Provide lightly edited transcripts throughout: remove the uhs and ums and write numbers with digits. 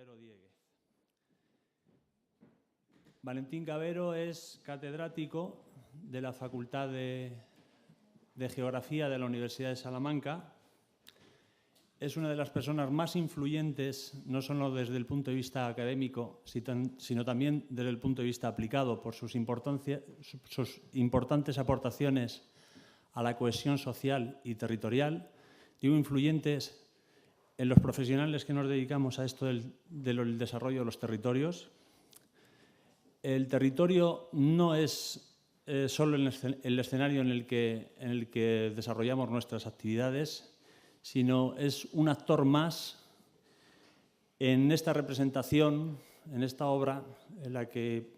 Cabero Dieguez. Valentín Cabero es catedrático de la Facultad de Geografía de la Universidad de Salamanca. Es una de las personas más influyentes, no solo desde el punto de vista académico, sino también desde el punto de vista aplicado, por sus importantes aportaciones a la cohesión social y territorial. Digo influyentes en los profesionales que nos dedicamos a esto del desarrollo de los territorios. El territorio no es solo el escenario en el que desarrollamos nuestras actividades, sino es un actor más en esta representación, en esta obra en la que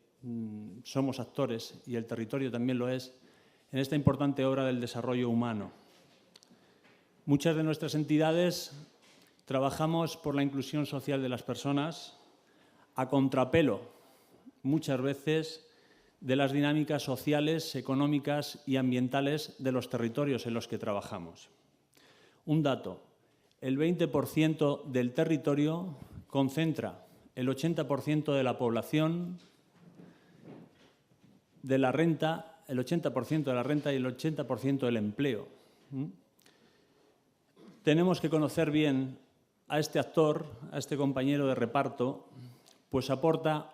somos actores, y el territorio también lo es, en esta importante obra del desarrollo humano. Muchas de nuestras entidades trabajamos por la inclusión social de las personas a contrapelo, muchas veces, de las dinámicas sociales, económicas y ambientales de los territorios en los que trabajamos. Un dato: el 20% del territorio concentra el 80% de la población, de la renta, el 80% de la renta y el 80% del empleo. Tenemos que conocer bien a este actor, a este compañero de reparto, pues aporta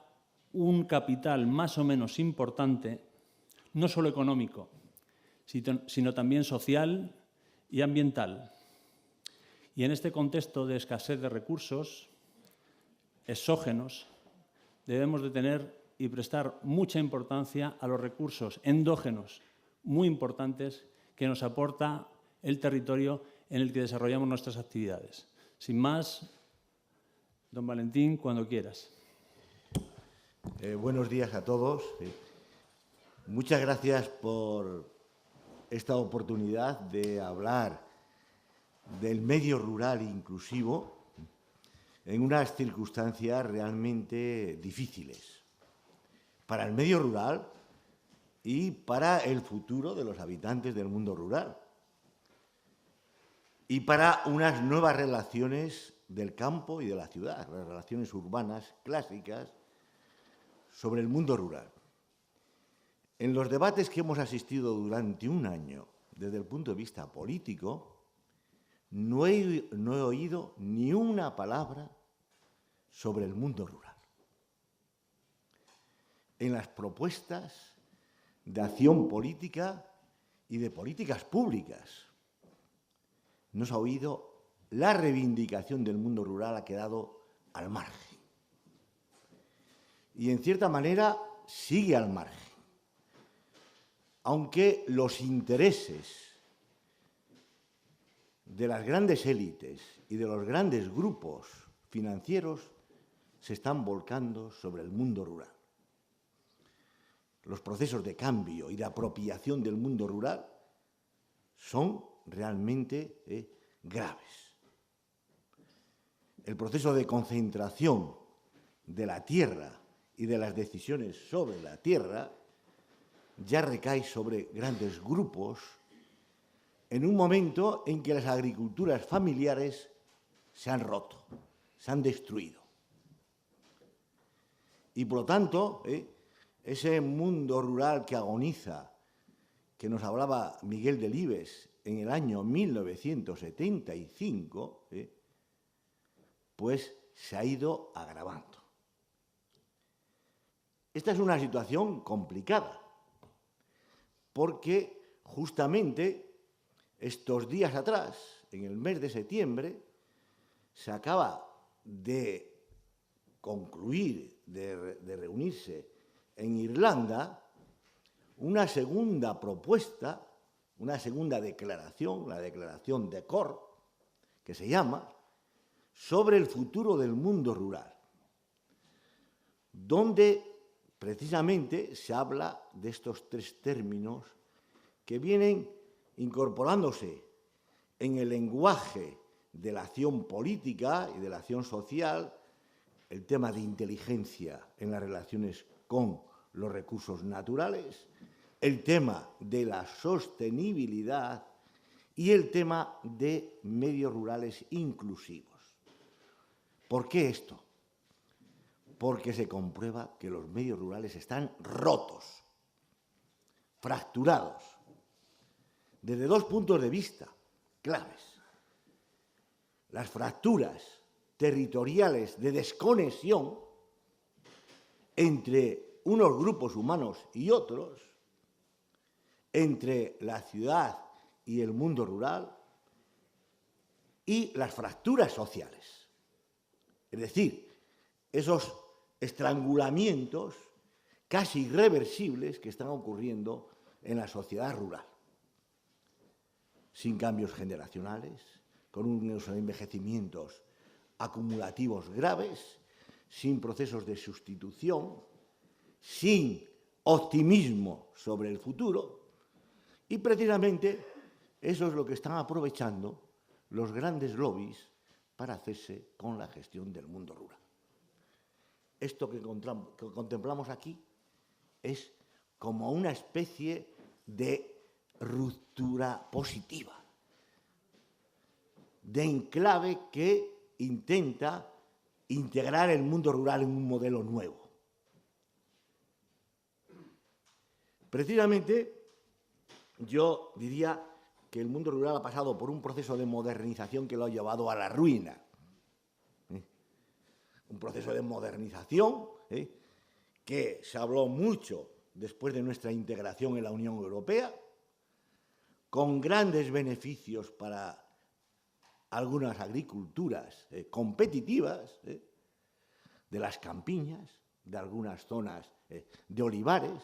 un capital más o menos importante, no solo económico, sino también social y ambiental. Y en este contexto de escasez de recursos exógenos, debemos de tener y prestar mucha importancia a los recursos endógenos muy importantes que nos aporta el territorio en el que desarrollamos nuestras actividades. Sin más, don Valentín, cuando quieras. Buenos días a todos. Muchas gracias por esta oportunidad de hablar del medio rural inclusivo en unas circunstancias realmente difíciles para el medio rural y para el futuro de los habitantes del mundo rural y para unas nuevas relaciones del campo y de la ciudad, las relaciones urbanas clásicas sobre el mundo rural. En los debates que hemos asistido durante un año desde el punto de vista político, no he oído ni una palabra sobre el mundo rural. En las propuestas de acción política y de políticas públicas no se ha oído la reivindicación del mundo rural, ha quedado al margen. Y en cierta manera sigue al margen, aunque los intereses de las grandes élites y de los grandes grupos financieros se están volcando sobre el mundo rural. Los procesos de cambio y de apropiación del mundo rural son realmente graves. El proceso de concentración de la tierra y de las decisiones sobre la tierra ya recae sobre grandes grupos en un momento en que las agriculturas familiares se han roto, se han destruido. Y por lo tanto, ese mundo rural que agoniza, que nos hablaba Miguel Delibes en el año 1975, pues se ha ido agravando. Esta es una situación complicada, porque justamente estos días atrás, en el mes de septiembre, se acaba de concluir, de reunirse en Irlanda, una segunda propuesta, una segunda declaración, la declaración de Cork, que se llama sobre el futuro del mundo rural, donde precisamente se habla de estos tres términos que vienen incorporándose en el lenguaje de la acción política y de la acción social, el tema de inteligencia en las relaciones con los recursos naturales, el tema de la sostenibilidad y el tema de medios rurales inclusivos. ¿Por qué esto? porque se comprueba que los medios rurales están rotos, fracturados, desde dos puntos de vista claves. Las fracturas territoriales de desconexión entre unos grupos humanos y otros, entre la ciudad y el mundo rural, y las fracturas sociales. Es decir, esos estrangulamientos casi irreversibles que están ocurriendo en la sociedad rural, sin cambios generacionales, con unos envejecimientos acumulativos graves, sin procesos de sustitución, sin optimismo sobre el futuro, y precisamente eso es lo que están aprovechando los grandes lobbies para hacerse con la gestión del mundo rural. Esto que contemplamos aquí es como una especie de ruptura positiva, de enclave que intenta integrar el mundo rural en un modelo nuevo. Precisamente, yo diría que el mundo rural ha pasado por un proceso de modernización que lo ha llevado a la ruina. Un proceso de modernización que se habló mucho después de nuestra integración en la Unión Europea, con grandes beneficios para algunas agriculturas competitivas, de las campiñas, de algunas zonas de olivares,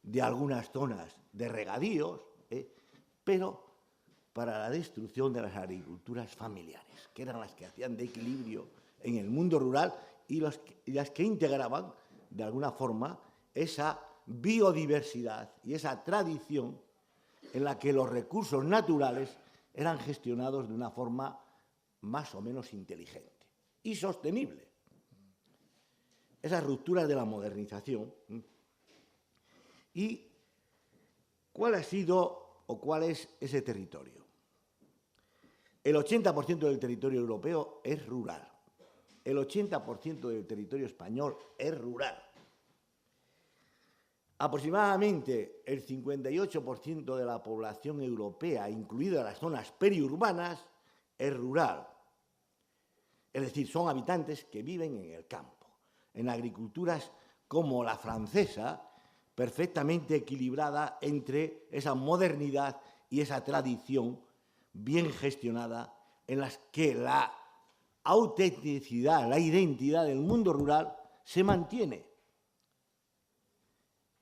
de algunas zonas de regadíos, pero para la destrucción de las agriculturas familiares, que eran las que hacían de equilibrio en el mundo rural y las que integraban, de alguna forma, esa biodiversidad y esa tradición en la que los recursos naturales eran gestionados de una forma más o menos inteligente y sostenible. Esas rupturas de la modernización. ¿Y cuál ha sido o cuál es ese territorio? El 80% del territorio europeo es rural. El 80% del territorio español es rural. Aproximadamente el 58% de la población europea, incluidas las zonas periurbanas, es rural. Es decir, son habitantes que viven en el campo, en agriculturas como la francesa, perfectamente equilibrada entre esa modernidad y esa tradición bien gestionada, en las que la autenticidad, la identidad del mundo rural se mantiene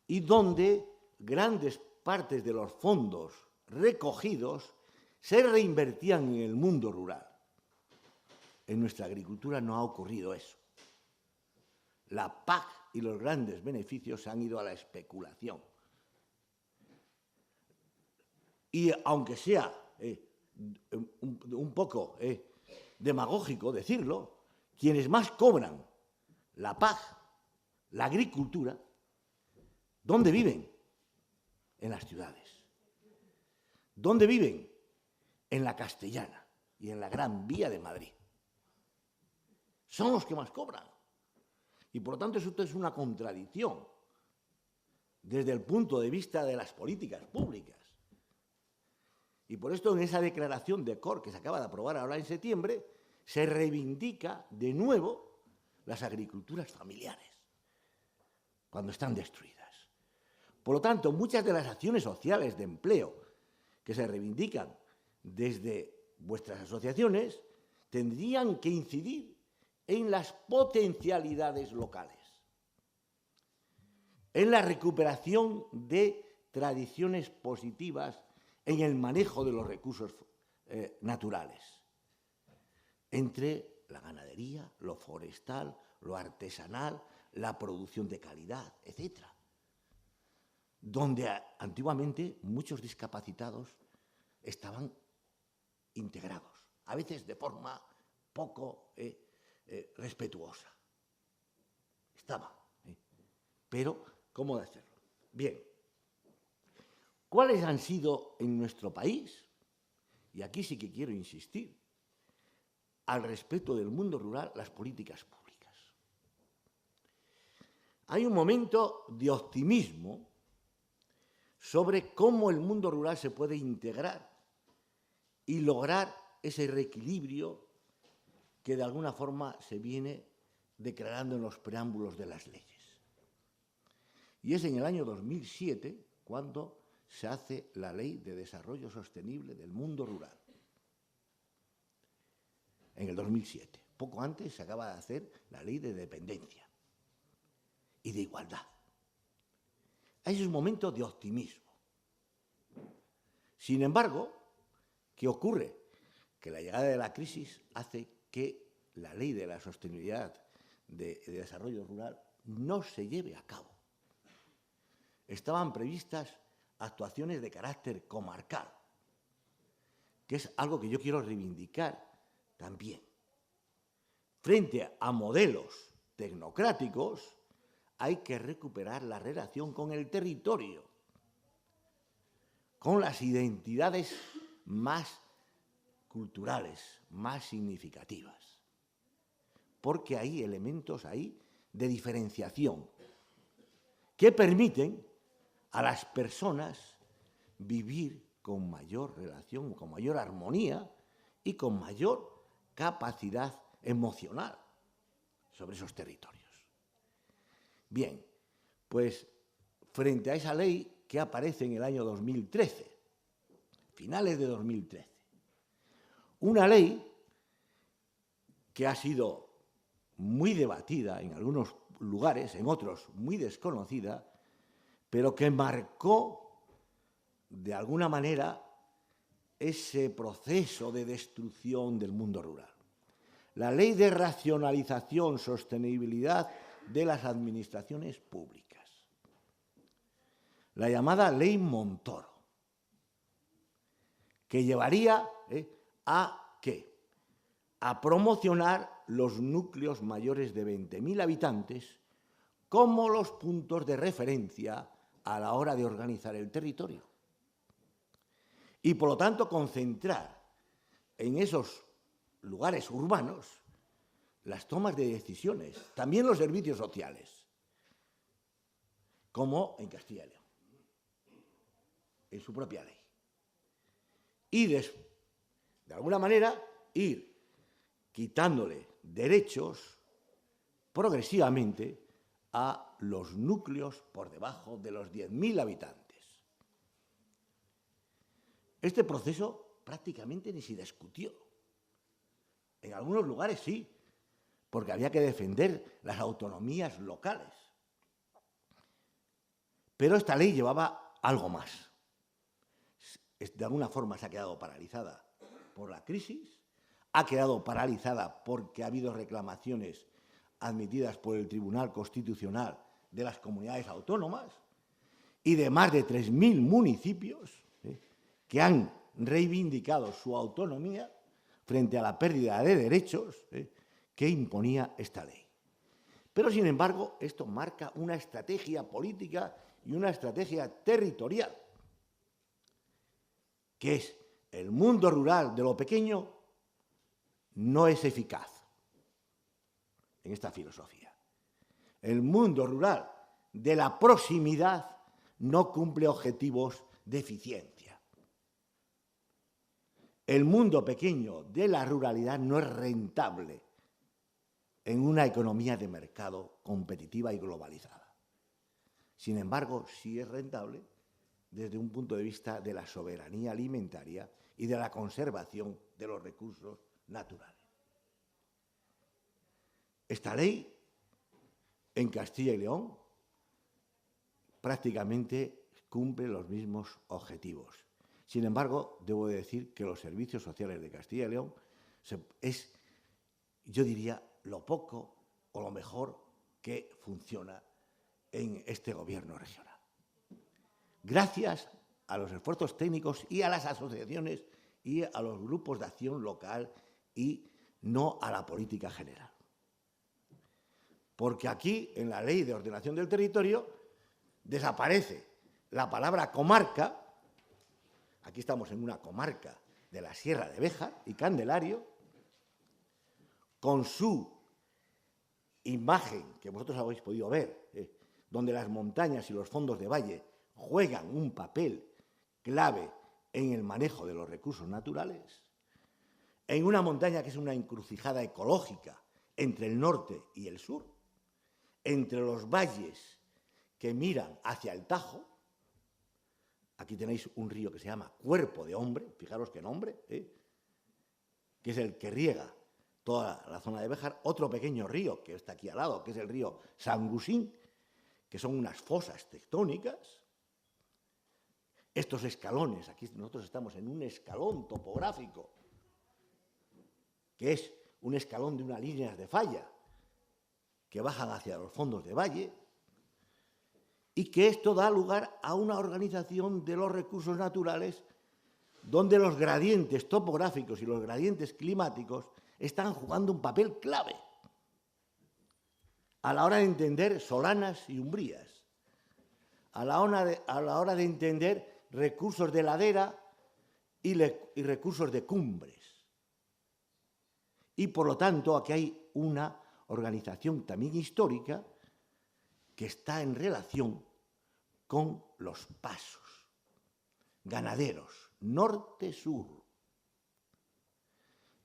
y donde grandes partes de los fondos recogidos se reinvertían en el mundo rural. En nuestra agricultura no ha ocurrido eso. La PAC y los grandes beneficios se han ido a la especulación. Y aunque sea un poco demagógico decirlo, quienes más cobran la PAC, la agricultura, ¿dónde viven? En las ciudades. ¿Dónde viven? En la Castellana y en la Gran Vía de Madrid. Son los que más cobran. Y por lo tanto esto es una contradicción desde el punto de vista de las políticas públicas. Y por esto en esa declaración de COR que se acaba de aprobar ahora en septiembre, se reivindica de nuevo las agriculturas familiares, cuando están destruidas. Por lo tanto, muchas de las acciones sociales de empleo que se reivindican desde vuestras asociaciones tendrían que incidir en las potencialidades locales, en la recuperación de tradiciones positivas en el manejo de los recursos naturales, entre la ganadería, lo forestal, lo artesanal, la producción de calidad, etc. Donde antiguamente muchos discapacitados estaban integrados, a veces de forma poco respetuosa. Estaba. Pero, ¿cómo de hacerlo? Bien. ¿Cuáles han sido en nuestro país? Y aquí sí que quiero insistir, al respecto del mundo rural, las políticas públicas. hay un momento de optimismo sobre cómo el mundo rural se puede integrar y lograr ese reequilibrio que de alguna forma se viene declarando en los preámbulos de las leyes. Y es en el año 2007 cuando se hace la Ley de Desarrollo Sostenible del Mundo Rural. En el 2007. Poco antes se acaba de hacer la Ley de Dependencia y de Igualdad. Hay un momento de optimismo. Sin embargo, ¿qué ocurre? Que la llegada de la crisis hace que la Ley de la Sostenibilidad de Desarrollo Rural no se lleve a cabo. Estaban previstas actuaciones de carácter comarcal, que es algo que yo quiero reivindicar también. Frente a modelos tecnocráticos, hay que recuperar la relación con el territorio, con las identidades más culturales, más significativas, porque hay elementos ahí de diferenciación que permiten a las personas vivir con mayor relación, con mayor armonía y con mayor capacidad emocional sobre esos territorios. Bien, pues frente a esa ley que aparece en el año 2013, finales de 2013, una ley que ha sido muy debatida en algunos lugares, en otros muy desconocida, pero que marcó de alguna manera ese proceso de destrucción del mundo rural. La Ley de Racionalización, Sostenibilidad de las Administraciones Públicas. La llamada Ley Montoro, que llevaría ¿a qué? A promocionar los núcleos mayores de 20.000 habitantes como los puntos de referencia a la hora de organizar el territorio. Y, por lo tanto, concentrar en esos lugares urbanos las tomas de decisiones, también los servicios sociales, como en Castilla y León, en su propia ley. Y, de alguna manera, ir quitándole derechos progresivamente a los núcleos por debajo de los 10.000 habitantes. Este proceso prácticamente ni se discutió. En algunos lugares sí, porque había que defender las autonomías locales. Pero esta ley llevaba algo más. De alguna forma se ha quedado paralizada por la crisis, ha quedado paralizada porque ha habido reclamaciones admitidas por el Tribunal Constitucional de las comunidades autónomas y de más de 3.000 municipios que han reivindicado su autonomía frente a la pérdida de derechos que imponía esta ley. Pero, sin embargo, esto marca una estrategia política y una estrategia territorial, que es el mundo rural de lo pequeño no es eficaz en esta filosofía. El mundo rural de la proximidad no cumple objetivos de eficiencia. El mundo pequeño de la ruralidad no es rentable en una economía de mercado competitiva y globalizada. Sin embargo, sí es rentable desde un punto de vista de la soberanía alimentaria y de la conservación de los recursos naturales. Esta ley, en Castilla y León, prácticamente cumple los mismos objetivos. Sin embargo, debo decir que los servicios sociales de Castilla y León es, yo diría, lo poco o lo mejor que funciona en este gobierno regional. Gracias a los esfuerzos técnicos y a las asociaciones y a los grupos de acción local y no a la política general. Porque aquí, en la Ley de Ordenación del Territorio, desaparece la palabra comarca. Aquí estamos en una comarca de la Sierra de Béjar y Candelario, con su imagen, que vosotros habéis podido ver, donde las montañas y los fondos de valle juegan un papel clave en el manejo de los recursos naturales, en una montaña que es una encrucijada ecológica entre el norte y el sur, entre los valles que miran hacia el Tajo. Aquí tenéis un río que se llama Cuerpo de Hombre, fijaros qué nombre, que es el que riega toda la zona de Béjar. Otro pequeño río que está aquí al lado, que es el río Sangusín, que son unas fosas tectónicas. Estos escalones, aquí nosotros estamos en un escalón topográfico, que es un escalón de unas líneas de falla que bajan hacia los fondos de valle, y que esto da lugar a una organización de los recursos naturales donde los gradientes topográficos y los gradientes climáticos están jugando un papel clave a la hora de entender solanas y umbrías, a la hora de entender recursos de ladera y recursos de cumbres. Y por lo tanto aquí hay una organización también histórica que está en relación con los pasos ganaderos, norte-sur.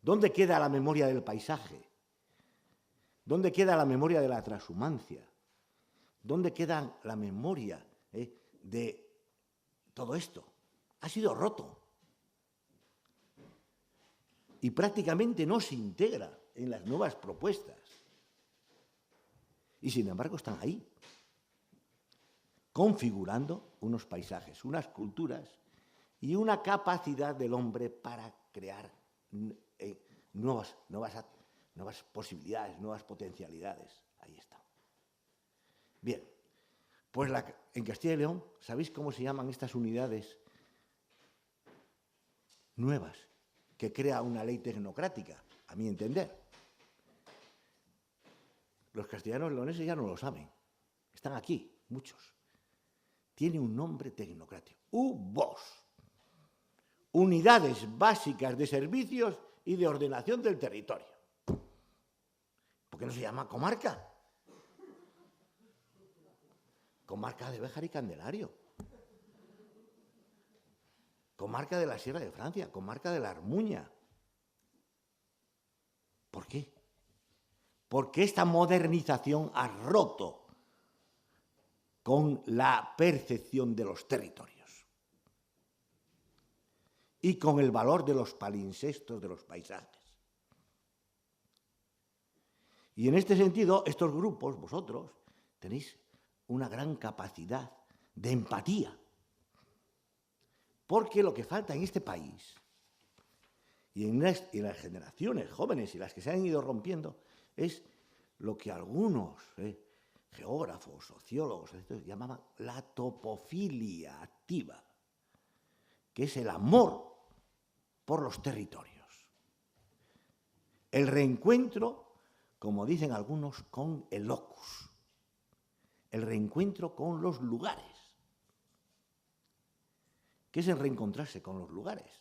¿Dónde queda la memoria del paisaje? ¿Dónde queda la memoria de la transhumancia? ¿Dónde queda la memoria de todo esto? Ha sido roto. Y prácticamente no se integra en las nuevas propuestas. Y sin embargo están ahí, configurando unos paisajes, unas culturas y una capacidad del hombre para crear nuevas posibilidades, nuevas potencialidades. Ahí está. Bien, pues en Castilla y León, ¿sabéis cómo se llaman estas unidades nuevas que crea una ley tecnocrática, a mi entender? Los castellanos leoneses ya no lo saben. Están aquí, muchos. Tiene un nombre tecnocrático. UBOS. Unidades Básicas de Servicios y de Ordenación del Territorio. ¿Por qué no se llama comarca? Comarca de Béjar y Candelario. Comarca de la Sierra de Francia. Comarca de la Armuña. ¿Por qué? Porque esta modernización ha roto con la percepción de los territorios y con el valor de los palinsestos de los paisajes. Y en este sentido, estos grupos, vosotros, tenéis una gran capacidad de empatía, porque lo que falta en este país y en las generaciones jóvenes y las que se han ido rompiendo es lo que algunos geógrafos, sociólogos, llamaban la topofilia activa, que es el amor por los territorios. El reencuentro, como dicen algunos, con el locus. El reencuentro con los lugares. ¿Qué es el reencontrarse con los lugares?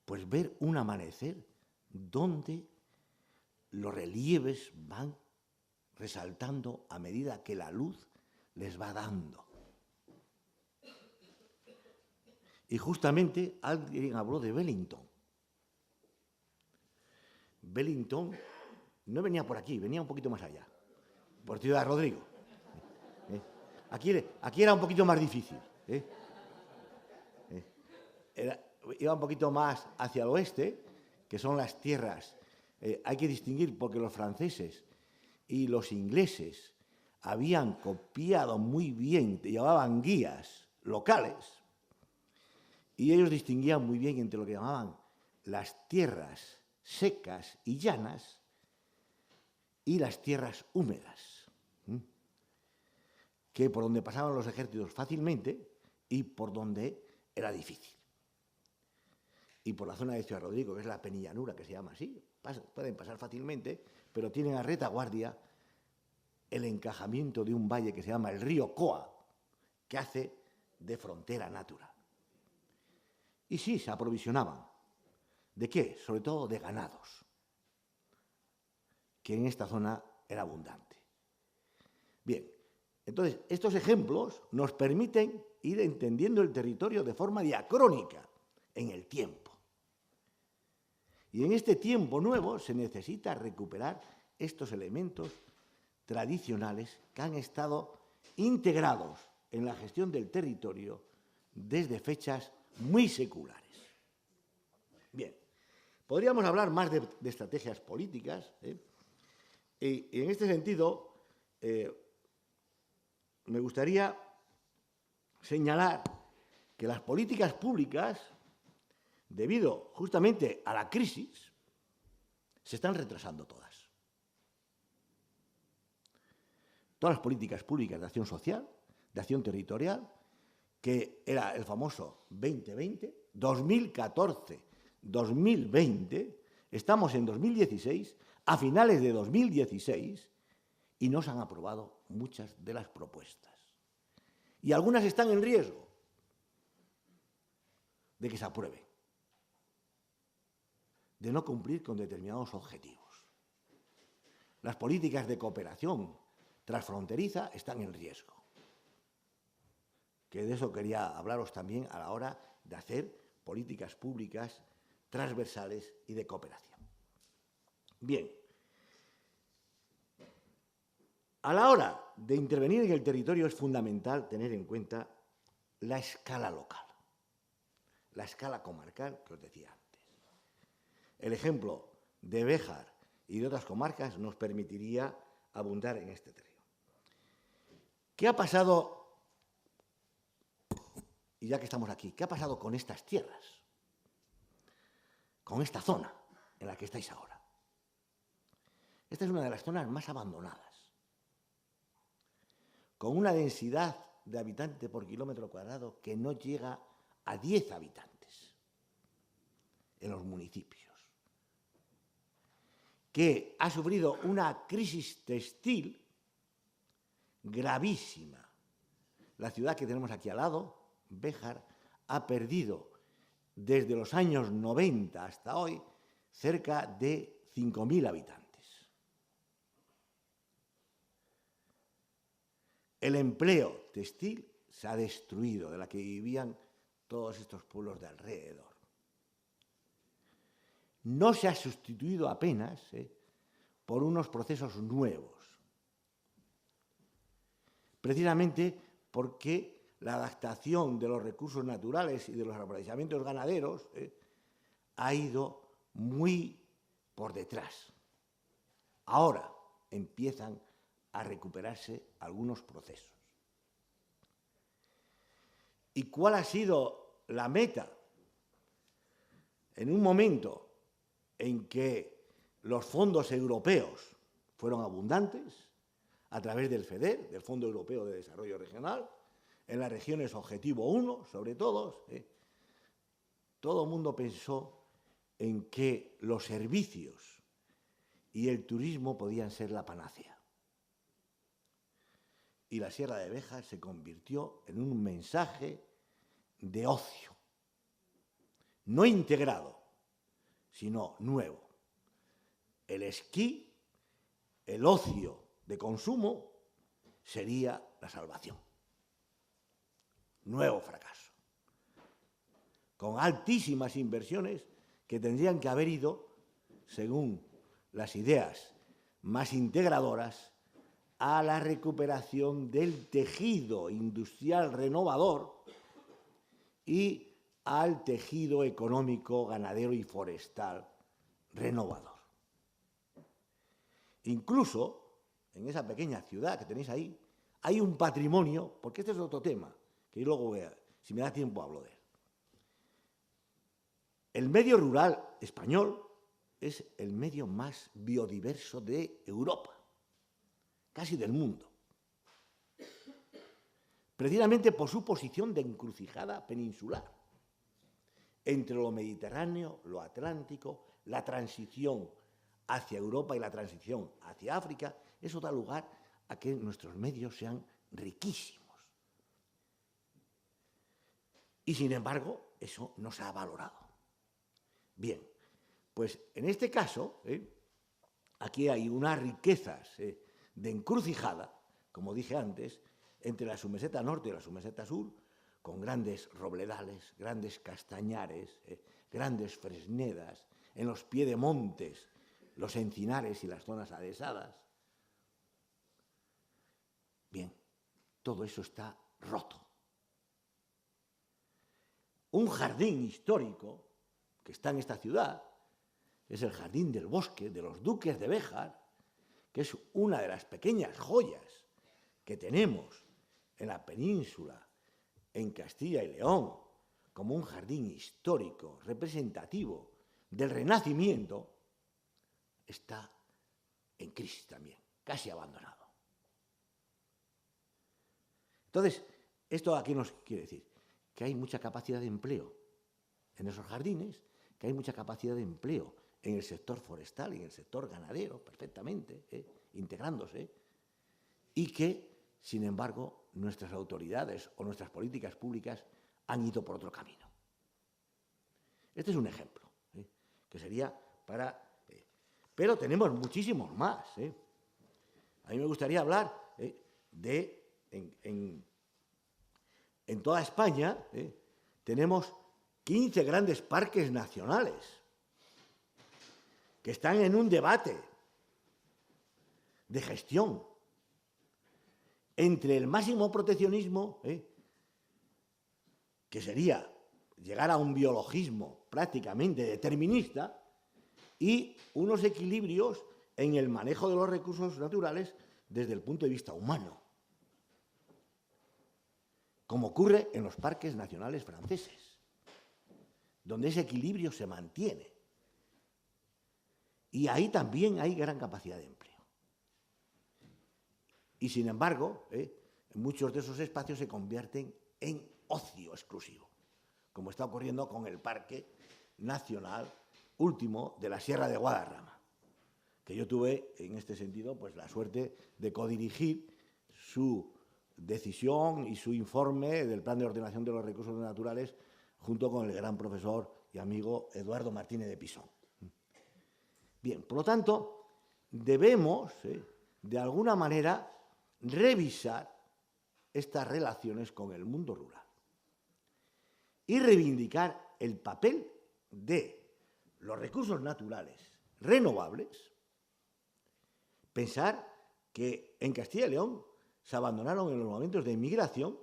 Pues ver un amanecer donde los relieves van resaltando a medida que la luz les va dando. Y justamente alguien habló de Wellington. Wellington no venía por aquí, venía un poquito más allá, por Ciudad Rodrigo. Aquí era un poquito más difícil. Iba un poquito más hacia el oeste, que son las tierras. Hay que distinguir porque los franceses y los ingleses habían copiado muy bien, llevaban guías locales, y ellos distinguían muy bien entre lo que llamaban las tierras secas y llanas y las tierras húmedas, que por donde pasaban los ejércitos fácilmente y por donde era difícil. Y por la zona de Ciudad Rodrigo, que es la penillanura, que se llama así, pueden pasar fácilmente, pero tienen a retaguardia el encajamiento de un valle que se llama el río Coa, que hace de frontera natural. Y sí, se aprovisionaban. ¿De qué? Sobre todo de ganados, que en esta zona era abundante. Bien, Entonces, estos ejemplos nos permiten ir entendiendo el territorio de forma diacrónica en el tiempo. Y en este tiempo nuevo se necesita recuperar estos elementos tradicionales que han estado integrados en la gestión del territorio desde fechas muy seculares. Bien, podríamos hablar más de estrategias políticas, y en este sentido me gustaría señalar que las políticas públicas, debido justamente a la crisis, se están retrasando todas. Todas las políticas públicas de acción social, de acción territorial, que era el famoso 2020, 2014, 2020, estamos en 2016, a finales de 2016, y no se han aprobado muchas de las propuestas. Y algunas están en riesgo de que se aprueben, de no cumplir con determinados objetivos. Las políticas de cooperación transfronteriza están en riesgo, que de eso quería hablaros también a la hora de hacer políticas públicas transversales y de cooperación. Bien, a la hora de intervenir en el territorio es fundamental tener en cuenta la escala local, la escala comarcal que os decía antes. El ejemplo de Béjar y de otras comarcas nos permitiría abundar en este terreno. ¿Qué ha pasado, y ya que estamos aquí, qué ha pasado con estas tierras, con esta zona en la que estáis ahora? Esta es una de las zonas más abandonadas, con una densidad de habitante por kilómetro cuadrado que no llega a 10 habitantes en los municipios, que ha sufrido una crisis textil gravísima. La ciudad que tenemos aquí al lado, Béjar, ha perdido desde los años 90 hasta hoy cerca de 5.000 habitantes. El empleo textil se ha destruido, de la que vivían todos estos pueblos de alrededor. No se ha sustituido apenas por unos procesos nuevos, precisamente porque la adaptación de los recursos naturales y de los aprovechamientos ganaderos ha ido muy por detrás. Ahora empiezan a recuperarse algunos procesos. ¿Y cuál ha sido la meta? En un momento en que los fondos europeos fueron abundantes, a través del FEDER, del Fondo Europeo de Desarrollo Regional, en las regiones Objetivo 1, sobre todo el mundo pensó en que los servicios y el turismo podían ser la panacea. Y la Sierra de Béjar se convirtió en un mensaje de ocio, no integrado, sino nuevo. El esquí, el ocio de consumo, sería la salvación. Nuevo fracaso, con altísimas inversiones que tendrían que haber ido, según las ideas más integradoras, a la recuperación del tejido industrial renovador y al tejido económico, ganadero y forestal renovador. Incluso en esa pequeña ciudad que tenéis ahí hay un patrimonio, porque este es otro tema, que luego, si me da tiempo, hablo de él. El medio rural español es el medio más biodiverso de Europa, casi del mundo, precisamente por su posición de encrucijada peninsular entre lo mediterráneo, lo atlántico, la transición hacia Europa y la transición hacia África. Eso da lugar a que nuestros medios sean riquísimos. Y sin embargo, eso no se ha valorado. Bien, pues en este caso, aquí hay unas riquezas de encrucijada, como dije antes, entre la submeseta norte y la submeseta sur, con grandes robledales, grandes castañares, grandes fresnedas, en los piedemontes, los encinares y las zonas adhesadas. Bien, todo eso está roto. Un jardín histórico que está en esta ciudad es el Jardín del Bosque de los Duques de Béjar, que es una de las pequeñas joyas que tenemos en la península, en Castilla y León, como un jardín histórico representativo del Renacimiento, está en crisis también, casi abandonado. Entonces, ¿esto aquí nos quiere decir? Que hay mucha capacidad de empleo en esos jardines, que hay mucha capacidad de empleo en el sector forestal y en el sector ganadero, perfectamente, integrándose, y que, sin embargo, nuestras autoridades o nuestras políticas públicas han ido por otro camino. Este es un ejemplo, que sería para... pero tenemos muchísimos más. A mí me gustaría hablar en toda España tenemos 15 grandes parques nacionales que están en un debate de gestión entre el máximo proteccionismo, que sería llegar a un biologismo prácticamente determinista, y unos equilibrios en el manejo de los recursos naturales desde el punto de vista humano, como ocurre en los parques nacionales franceses, donde ese equilibrio se mantiene. Y ahí también hay gran capacidad de empleo. Y sin embargo, muchos de esos espacios se convierten en ocio exclusivo, como está ocurriendo con el Parque Nacional último de la Sierra de Guadarrama, que yo tuve, en este sentido, pues la suerte de codirigir su decisión y su informe del Plan de Ordenación de los Recursos Naturales junto con el gran profesor y amigo Eduardo Martínez de Pisón. Bien, por lo tanto, debemos, de alguna manera, revisar estas relaciones con el mundo rural y reivindicar el papel de los recursos naturales renovables. Pensar que en Castilla y León se abandonaron en los momentos de inmigración,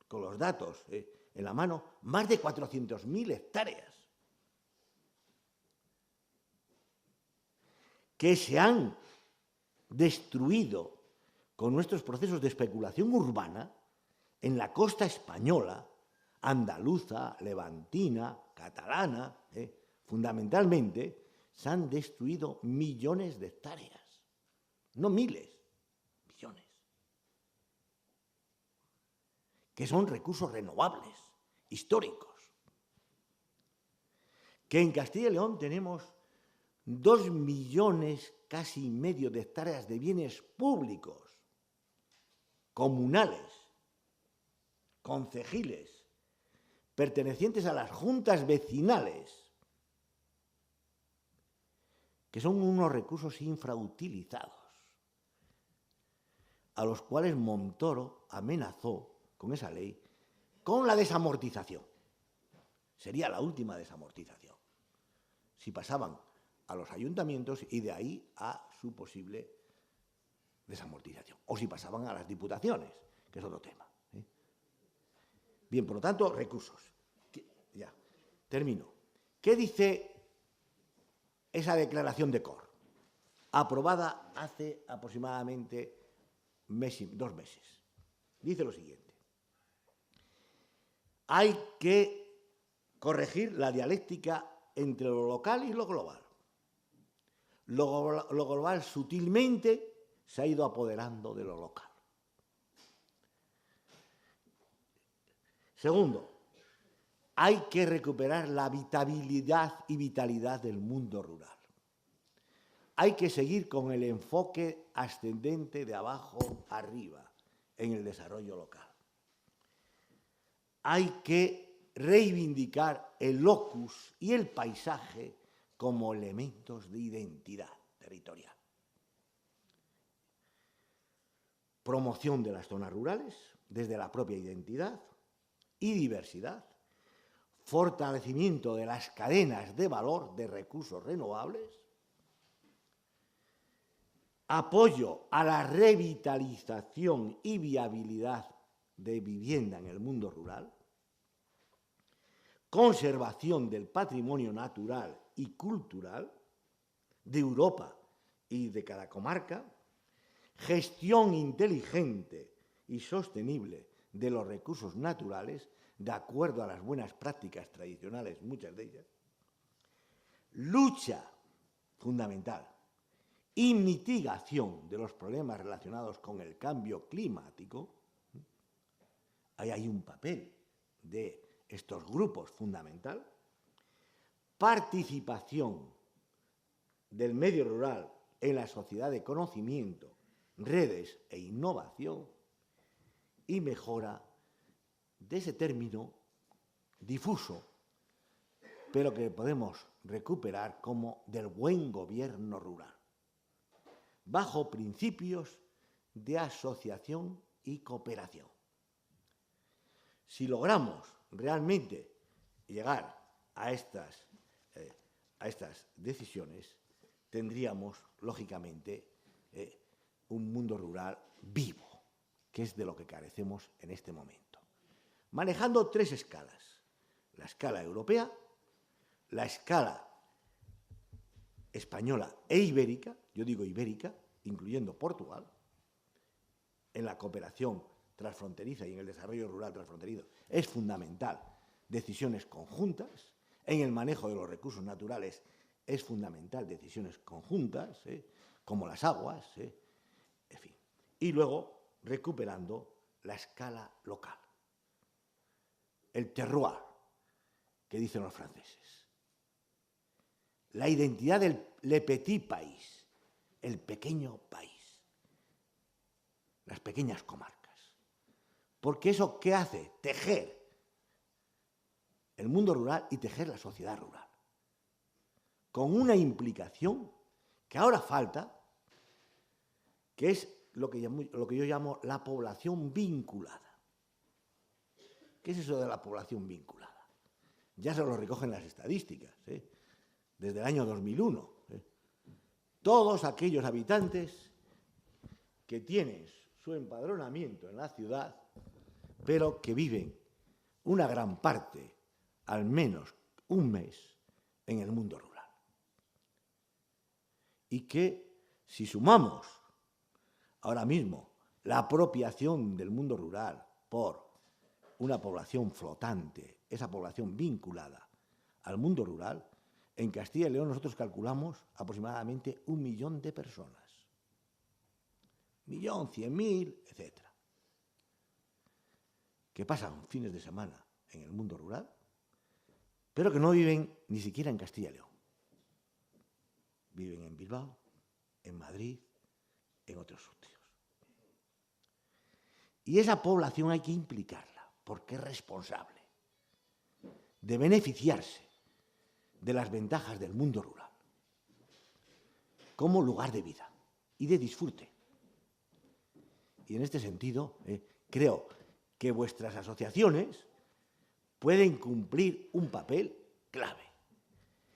con los datos en la mano, más de 400.000 hectáreas que se han destruido con nuestros procesos de especulación urbana en la costa española, andaluza, levantina, catalana, fundamentalmente, se han destruido millones de hectáreas, no miles, millones, que son recursos renovables, históricos. Que en Castilla y León tenemos 2 millones casi y medio de hectáreas de bienes públicos, comunales, concejiles, pertenecientes a las juntas vecinales, que son unos recursos infrautilizados, a los cuales Montoro amenazó con esa ley con la desamortización. Sería la última desamortización, si pasaban a los ayuntamientos y de ahí a su posible desamortización, o si pasaban a las diputaciones, que es otro tema. Bien, por lo tanto, recursos. Ya, termino. ¿Qué dice esa declaración de COR, aprobada hace aproximadamente 2 meses? Dice lo siguiente: hay que corregir la dialéctica entre lo local y lo global. Lo global sutilmente se ha ido apoderando de lo local. Segundo, hay que recuperar la habitabilidad y vitalidad del mundo rural. Hay que seguir con el enfoque ascendente de abajo arriba en el desarrollo local. Hay que reivindicar el locus y el paisaje como elementos de identidad territorial. promoción de las zonas rurales desde la propia identidad y diversidad, fortalecimiento de las cadenas de valor de recursos renovables, apoyo a la revitalización y viabilidad de vivienda en el mundo rural, conservación del patrimonio natural y cultural de Europa y de cada comarca, gestión inteligente y sostenible de los recursos naturales, de acuerdo a las buenas prácticas tradicionales, muchas de ellas, lucha fundamental y mitigación de los problemas relacionados con el cambio climático. Ahí hay un papel de estos grupos fundamental, participación del medio rural en la sociedad de conocimiento, redes e innovación, y mejora de ese término difuso, pero que podemos recuperar como del buen gobierno rural, bajo principios de asociación y cooperación. Si logramos realmente llegar a estas decisiones, tendríamos, lógicamente, un mundo rural vivo, que es de lo que carecemos en este momento. Manejando 3 escalas: la escala europea, la escala española e ibérica, yo digo ibérica, incluyendo Portugal, en la cooperación transfronteriza y en el desarrollo rural transfronterizo es fundamental decisiones conjuntas, en el manejo de los recursos naturales es fundamental decisiones conjuntas, como las aguas, en fin. Y luego recuperando la escala local, el terroir, que dicen los franceses, la identidad del le petit país, el pequeño país, las pequeñas comarcas. Porque eso, ¿qué hace? Tejer el mundo rural y tejer la sociedad rural, con una implicación que ahora falta, que es lo que yo llamo la población vinculada. ¿Qué es eso de la población vinculada? Ya se lo recogen las estadísticas, desde el año 2001. Todos aquellos habitantes que tienen su empadronamiento en la ciudad, pero que viven una gran parte, al menos un mes, en el mundo rural. Y que, si sumamos ahora mismo la apropiación del mundo rural por una población flotante, esa población vinculada al mundo rural, en Castilla y León nosotros calculamos aproximadamente 1 millón de personas. 1.100.000, etc. Que pasan fines de semana en el mundo rural, pero que no viven ni siquiera en Castilla y León. Viven en Bilbao, en Madrid, en otros sitios. Y esa población hay que implicarla, porque es responsable de beneficiarse de las ventajas del mundo rural como lugar de vida y de disfrute. Y en este sentido, creo que vuestras asociaciones pueden cumplir un papel clave.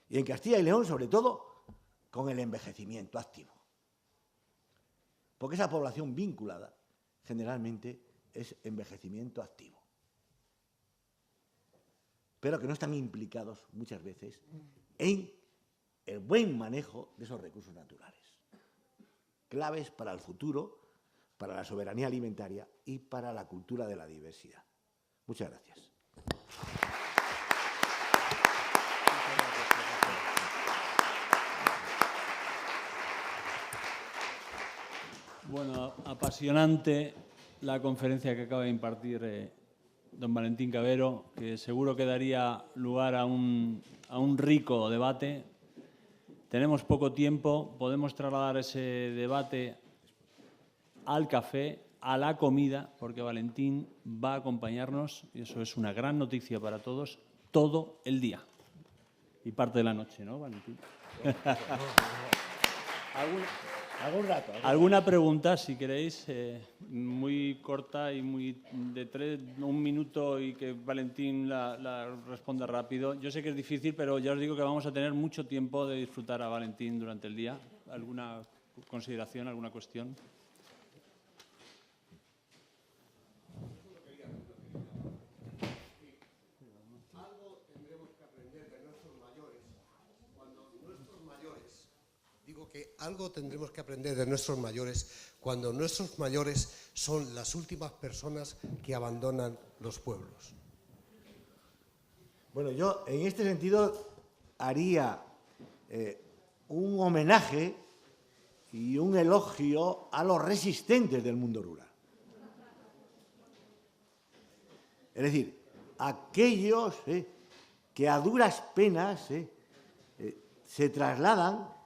Y en Castilla y León, sobre todo, con el envejecimiento activo. Porque esa población vinculada generalmente es envejecimiento activo, pero que no están implicados muchas veces en el buen manejo de esos recursos naturales, claves para el futuro, para la soberanía alimentaria y para la cultura de la diversidad. Muchas gracias. Bueno, apasionante la conferencia que acaba de impartir don Valentín Cabero, que seguro que daría lugar a un rico debate. Tenemos poco tiempo, podemos trasladar ese debate al café, a la comida, porque Valentín va a acompañarnos, y eso es una gran noticia para todos, todo el día. Y parte de la noche, ¿no, Valentín? Algún rato. Alguna pregunta, si queréis, muy corta y muy de 1 minuto y que Valentín la responda rápido. Yo sé que es difícil, pero ya os digo que vamos a tener mucho tiempo de disfrutar a Valentín durante el día. ¿Alguna consideración, alguna cuestión? Algo tendremos que aprender de nuestros mayores cuando nuestros mayores son las últimas personas que abandonan los pueblos. Bueno, yo en este sentido haría un homenaje y un elogio a los resistentes del mundo rural. Es decir, aquellos que a duras penas se trasladan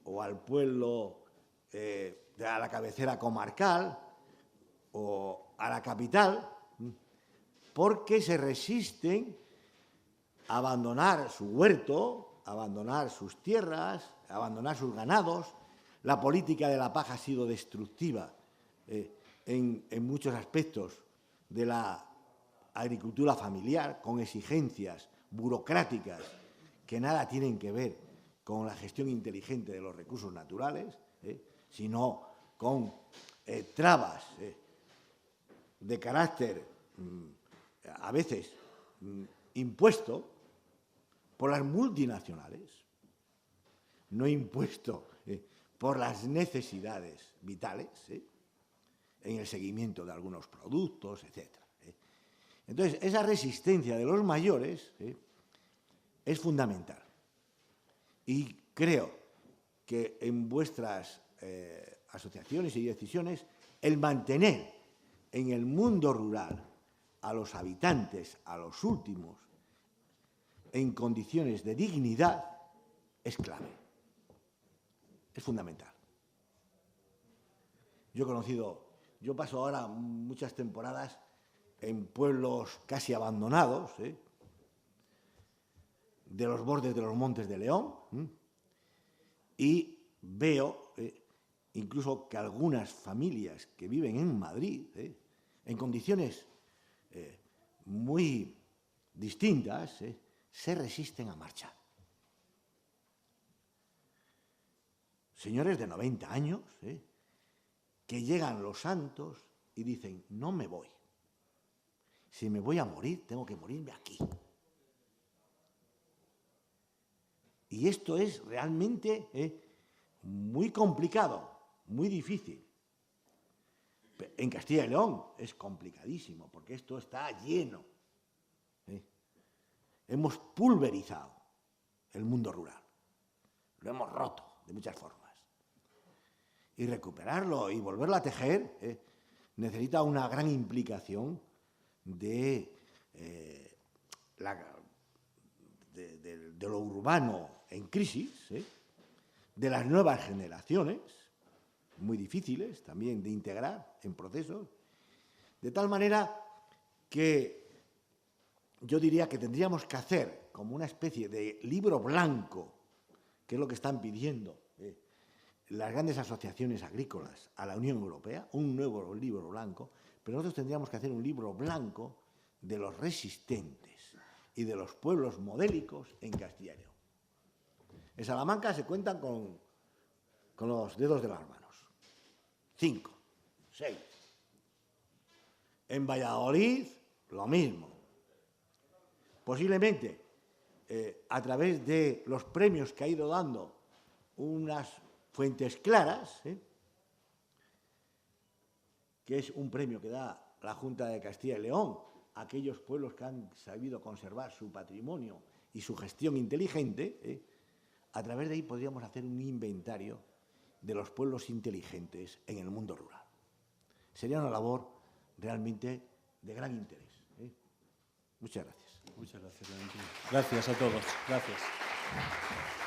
o al pueblo a la cabecera comarcal o a la capital, porque se resisten a abandonar su huerto, a abandonar sus tierras, a abandonar sus ganados. La política de la paja ha sido destructiva en muchos aspectos de la agricultura familiar, con exigencias burocráticas que nada tienen que ver con la gestión inteligente de los recursos naturales, sino con trabas de carácter a veces impuesto por las multinacionales, no impuesto por las necesidades vitales en el seguimiento de algunos productos, etc. Entonces, esa resistencia de los mayores es fundamental. Y creo que en vuestras asociaciones y decisiones, el mantener en el mundo rural a los habitantes, a los últimos, en condiciones de dignidad, es clave, es fundamental. Yo paso ahora muchas temporadas en pueblos casi abandonados, de los bordes de los Montes de León, y veo incluso que algunas familias que viven en Madrid, en condiciones muy distintas, se resisten a marchar. Señores de 90 años, que llegan los santos y dicen, no me voy. Si me voy a morir, tengo que morirme aquí. Y esto es realmente muy complicado, muy difícil. En Castilla y León es complicadísimo, porque esto está lleno. Hemos pulverizado el mundo rural, lo hemos roto de muchas formas. Y recuperarlo y volverlo a tejer necesita una gran implicación de lo urbano en crisis, de las nuevas generaciones, muy difíciles también de integrar en procesos, de tal manera que yo diría que tendríamos que hacer como una especie de libro blanco, que es lo que están pidiendo las grandes asociaciones agrícolas a la Unión Europea, un nuevo libro blanco, pero nosotros tendríamos que hacer un libro blanco de los resistentes y de los pueblos modélicos en Castilla y León. En Salamanca se cuentan con los dedos de las manos. 5, 6. En Valladolid, lo mismo. Posiblemente, a través de los premios que ha ido dando unas Fuentes Claras, que es un premio que da la Junta de Castilla y León a aquellos pueblos que han sabido conservar su patrimonio y su gestión inteligente, a través de ahí podríamos hacer un inventario de los pueblos inteligentes en el mundo rural. Sería una labor realmente de gran interés. Muchas gracias. Muchas gracias, Valentín. Gracias a todos. Gracias.